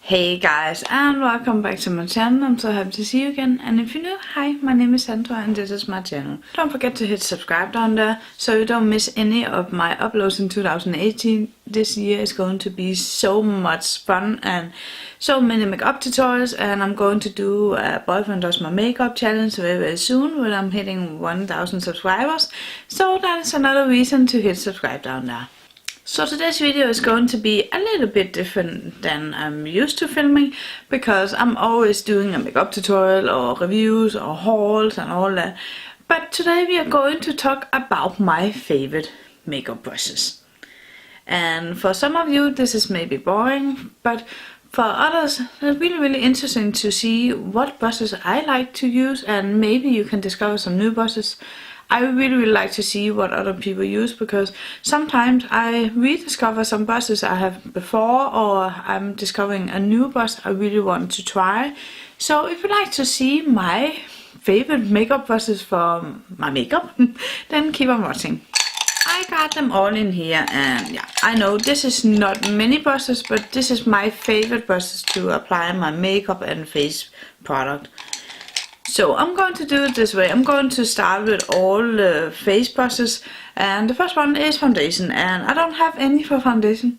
Hey guys, and welcome back to my channel. I'm so happy to see you again. And if you're new, hi, my name is Sandra and this is my channel. Don't forget to hit subscribe down there so you don't miss any of my uploads in 2018. This year is going to be so much fun and so many makeup tutorials, and I'm going to do a boyfriend does my makeup challenge very soon when I'm hitting 1000 subscribers. So that is another reason to hit subscribe down there. So today's video is going to be a little bit different than I'm used to filming, because I'm always doing a makeup tutorial or reviews or hauls and all that. But today we are going to talk about my favorite makeup brushes. And for some of you this is maybe boring, but for others it's really interesting to see what brushes I like to use, and maybe you can discover some new brushes. I really like to see what other people use, because sometimes I rediscover some brushes I have before, or I'm discovering a new brush I really want to try. So if you like to see my favorite makeup brushes for my makeup, then keep on watching. I got them all in here, and yeah, I know this is not many brushes, but this is my favorite brushes to apply my makeup and face product. So I'm going to do it this way. I'm going to start with all the face brushes, and the first one is foundation, and I don't have any for foundation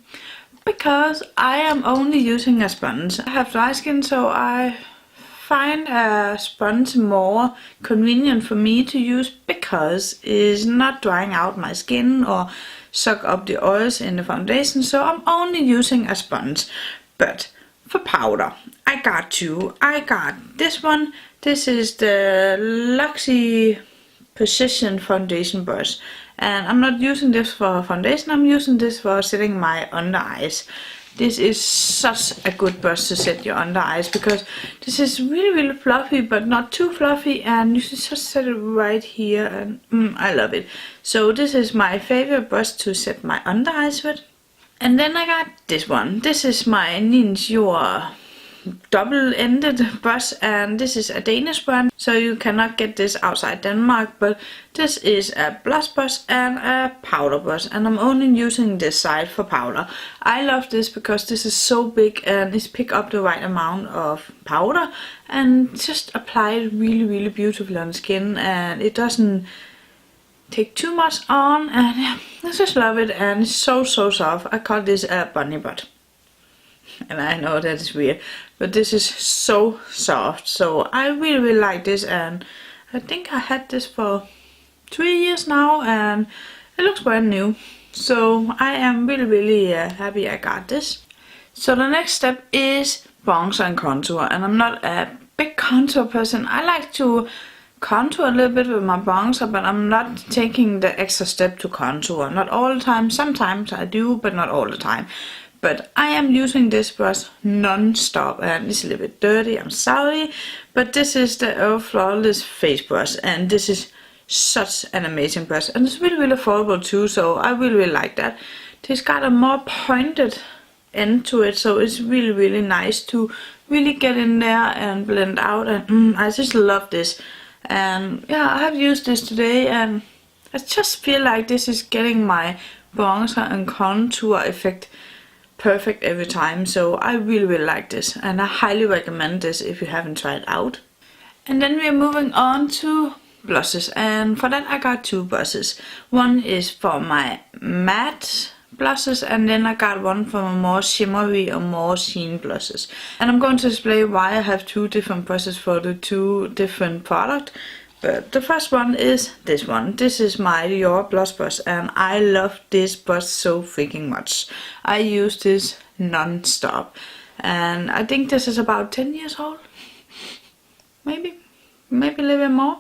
because I am only using a sponge. I have dry skin, so I find a sponge more convenient for me to use, because it's not drying out my skin or suck up the oils in the foundation, so I'm only using a sponge. But for powder, I got two. I got this one. This is the Luxy Precision Foundation brush, and I'm not using this for foundation, I'm using this for setting my under eyes. This is such a good brush to set your under eyes, because this is really fluffy but not too fluffy, and you should just set it right here, and I love it. So this is my favorite brush to set my under eyes with. And then I got this one. This is my Ninja double-ended brush, and this is a Danish brand, so you cannot get this outside Denmark, but this is a blush brush and a powder brush, and I'm only using this side for powder. I love this because this is so big and it picks up the right amount of powder and just apply it really beautifully on the skin, and it doesn't take too much on, and yeah, I just love it, and it's so soft. I call this a bunny butt. And I know that is weird, but this is so soft. So I really like this, and I think I had this for 3 years now, and it looks brand new. So I am really happy I got this. So the next step is bronzer and contour, and I'm not a big contour person. I like to contour a little bit with my bronzer, but I'm not taking the extra step to contour. Not all the time. Sometimes I do, but not all the time. But I am using this brush non-stop, and it's a little bit dirty, I'm sorry. But this is the Flawless face brush, and this is such an amazing brush. And it's really affordable too, so I really like that. It's got a more pointed end to it, so it's really nice to really get in there and blend out. And I just love this. And yeah, I have used this today, and I just feel like this is getting my bronzer and contour effect perfect every time. So I really like this, and I highly recommend this if you haven't tried it out. And then we are moving on to blushes, and for that I got two brushes. One is for my matte blushes, and then I got one for my more shimmery or more sheen blushes. And I'm going to explain why I have two different brushes for the two different products. But the first one is this one. This is my Dior blush brush, and I love this brush so freaking much. I use this non-stop, and I think this is about 10 years old. Maybe a little bit more.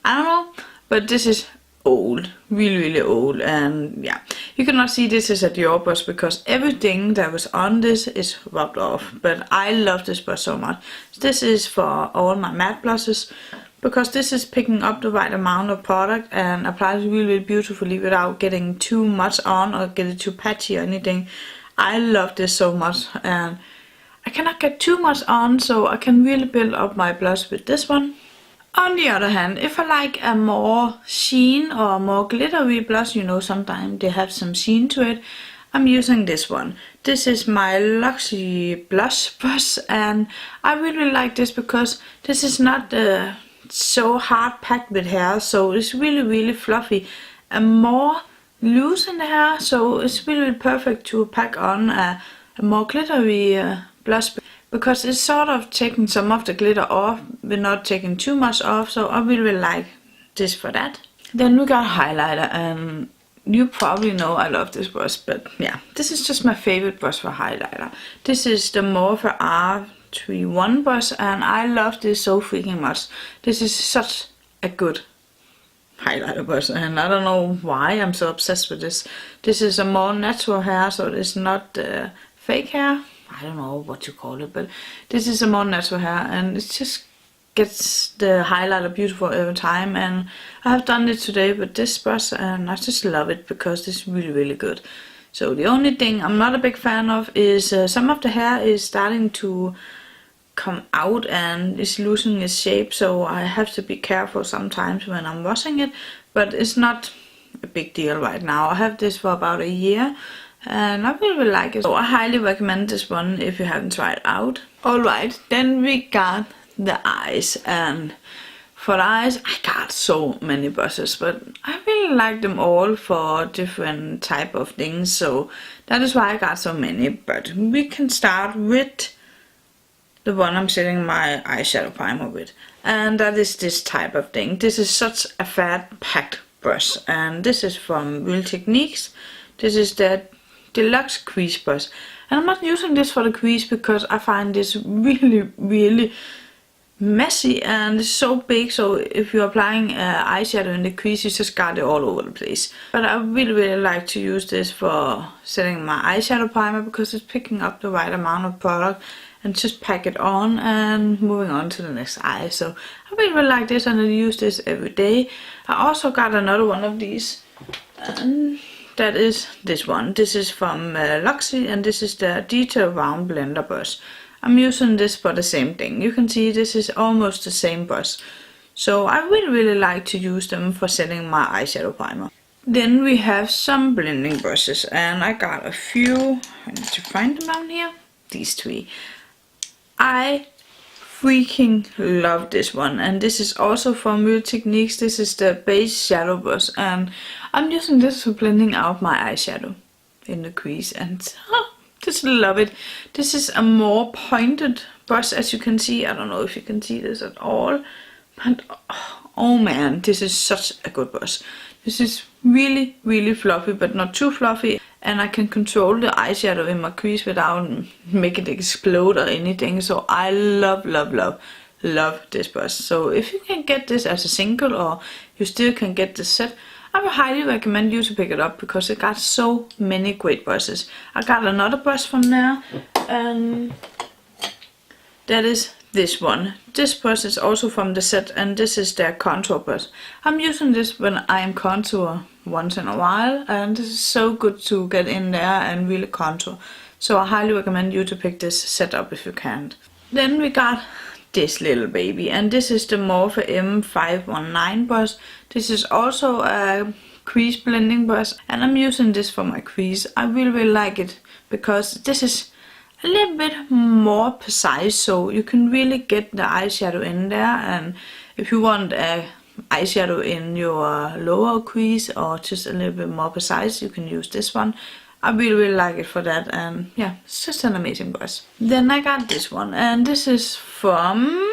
I don't know, but this is old, really old. And yeah, you cannot see this is a Dior brush because everything that was on this is rubbed off. But I love this brush so much. This is for all my matte blushes, because this is picking up the right amount of product and applies really beautifully without getting too much on or getting too patchy or anything. I love this so much, and I cannot get too much on, so I can really build up my blush with this one. On the other hand, if I like a more sheen or more glittery blush, you know, sometimes they have some sheen to it, I'm using this one. This is my Luxury Blush Brush, and I really like this because this is not so hard packed with hair, so it's really fluffy and more loose in the hair, so it's really perfect to pack on a more glittery blush, because it's sort of taking some of the glitter off but not taking too much off, so I really like this for that. Then we got highlighter, and you probably know I love this brush, but yeah, this is just my favorite brush for highlighter. This is the Morphe R31 brush, and I love this so freaking much. This is such a good highlighter brush, and I don't know why I'm so obsessed with this. This is a more natural hair, so it's not fake hair. I don't know what you call it, but this is a more natural hair, and it just gets the highlighter beautiful every time. And I have done it today with this brush, and I just love it because it's really good. So the only thing I'm not a big fan of is some of the hair is starting to come out and is losing its shape, so I have to be careful sometimes when I'm washing it, but it's not a big deal right now. I have this for about a year and I really like it, so I highly recommend this one if you haven't tried it out. Alright, then we got the eyes, and for the eyes I got so many brushes, but I really like them all for different type of things, so that is why I got so many. But we can start with the one I'm setting my eyeshadow primer with, and that is this type of thing. This is such a fat packed brush, and this is from Real Techniques. This is the Deluxe Crease Brush, and I'm not using this for the crease because I find this really messy and it's so big, so if you're applying eyeshadow in the crease you just got it all over the place. But I really like to use this for setting my eyeshadow primer because it's picking up the right amount of product and just pack it on and moving on to the next eye. So I really like this, and I use this every day. I also got another one of these, and that is this one. This is from Luxury, and this is the Detail Round Blender Brush. I'm using this for the same thing. You can see this is almost the same brush. So I really like to use them for setting my eyeshadow primer. Then we have some blending brushes, and I got a few. I need to find them down here. These three. I freaking love this one, and this is also from Real Techniques. This is the Base Shadow Brush, and I'm using this for blending out my eyeshadow in the crease, and just love it. This is a more pointed brush, as you can see. I don't know if you can see this at all, but oh man, this is such a good brush. This is really fluffy, but not too fluffy, and I can control the eyeshadow in my crease without making it explode or anything. So I love this brush. So if you can get this as a single, or you still can get the set, I would highly recommend you to pick it up because it got so many great brushes. I got another brush from there, and that is this one. This brush is also from the set, and this is their contour brush. I'm using this when I am contour once in a while, and this is so good to get in there and really contour. So I highly recommend you to pick this set up if you can. Then we got this little baby, and this is the Morphe M519 brush. This is also a crease blending brush, and I'm using this for my crease. I really like it because this is a little bit more precise, so you can really get the eyeshadow in there. And if you want a eyeshadow in your lower crease or just a little bit more precise, you can use this one. I really like it for that, and yeah, it's just an amazing brush. Then I got this one, and this is from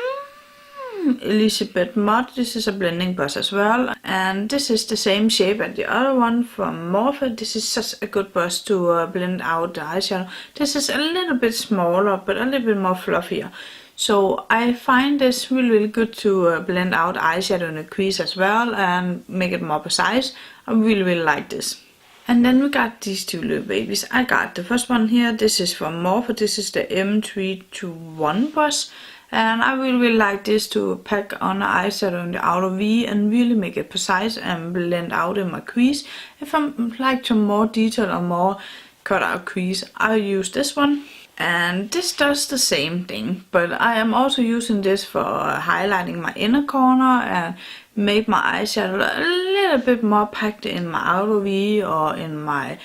Elizabeth Mott. This is a blending brush as well, and this is the same shape as the other one from Morphe. This is such a good brush to blend out the eyeshadow. This is a little bit smaller, but a little bit more fluffier. So I find this really good to blend out eyeshadow in the crease as well and make it more precise. I really like this. And then we got these two little babies. I got the first one here. This is from Morphe. This is the M321 brush. And I really like this to pack on the eyeshadow in the outer V and really make it precise and blend out in my crease. If I like to more detail or more cut out crease, I use this one. And this does the same thing, but I am also using this for highlighting my inner corner and make my eyeshadow a little bit more packed in my outer V or in my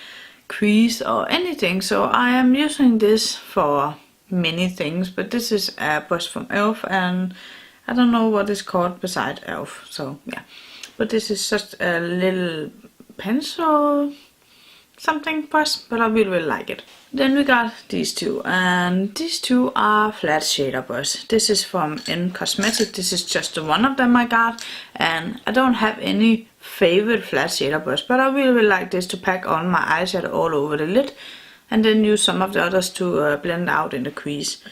crease or anything. So I am using this for many things, but this is a brush from Elf, and I don't know what it's called beside Elf, so yeah. But this is just a little pencil something brush, but I really like it. Then we got these two, and these two are flat shader brush. This is from N Cosmetic. This is just the one of them I got, and I don't have any favorite flat shader brush, but I really like this to pack on my eyeshadow all over the lid, and then use some of the others to blend out in the crease.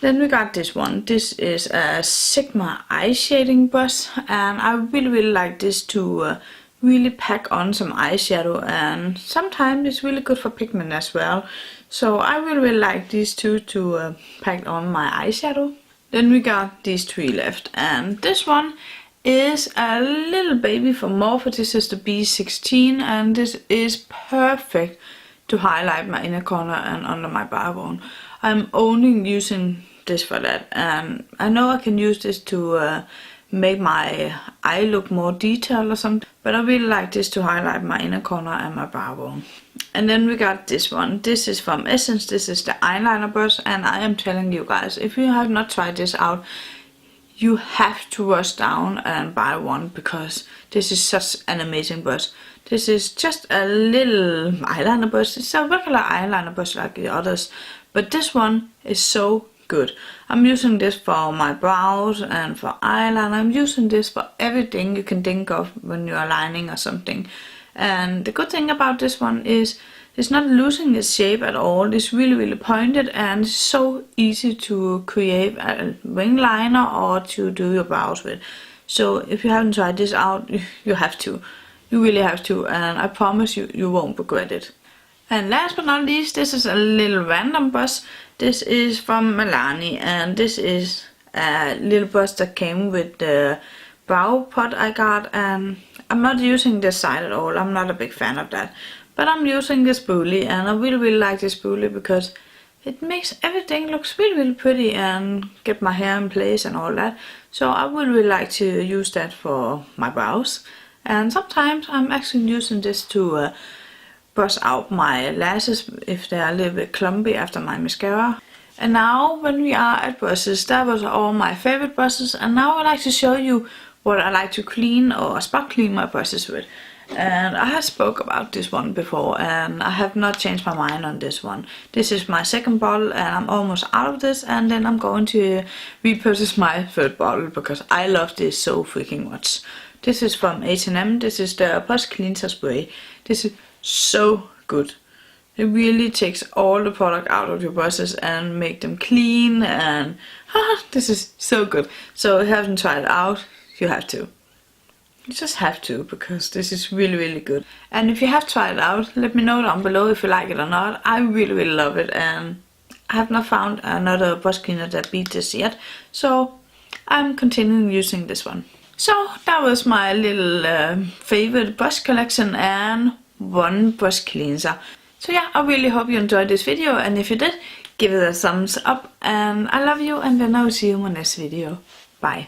Then we got this one. This is a Sigma eye shading brush, and I really like this to really pack on some eyeshadow, and sometimes it's really good for pigment as well. So I really like these two to pack on my eyeshadow. Then we got these three left, and this one is a little baby from Morphe. This is the B16, and this is perfect to highlight my inner corner and under my brow bone. I'm only using this for that, and I know I can use this to make my eye look more detailed or something, but I really like this to highlight my inner corner and my brow bone. And then we got this one. This is from Essence. This is the eyeliner brush, and I am telling you guys, if you have not tried this out, you have to rush down and buy one, because this is such an amazing brush. This is just a little eyeliner brush. It's a regular eyeliner brush like the others, but this one is so good. I'm using this for my brows and for eyeliner. I'm using this for everything you can think of when you are lining or something. And the good thing about this one is it's not losing its shape at all. It's really pointed, and it's so easy to create a wing liner or to do your brows with. So if you haven't tried this out, you have to. You really have to, and I promise you, you won't regret it. And last but not least, this is a little random brush. This is from Milani, and this is a little brush that came with the brow pot I got, and I'm not using this side at all. I'm not a big fan of that. But I'm using this spoolie, and I really like this spoolie because it makes everything look really pretty and get my hair in place and all that. So I would really like to use that for my brows. And sometimes I'm actually using this to brush out my lashes if they are a little bit clumpy after my mascara. And now when we are at brushes, that was all my favorite brushes, and now I'd like to show you what I like to clean or spot clean my brushes with. And I have spoke about this one before, and I have not changed my mind on this one. This is my second bottle, and I'm almost out of this, and then I'm going to repurchase my third bottle because I love this so freaking much. This is from H&M. This is the Brush Cleanser Spray. This is so good. It really takes all the product out of your brushes and make them clean, and this is so good. So if you haven't tried it out, you have to. You just have to, because this is really good. And if you have tried it out, let me know down below if you like it or not. I really love it, and I have not found another brush cleaner that beat this yet. So I'm continuing using this one. So that was my little favorite brush collection and one brush cleanser. So yeah, I really hope you enjoyed this video, and if you did, give it a thumbs up, and I love you, and then I will see you in my next video. Bye.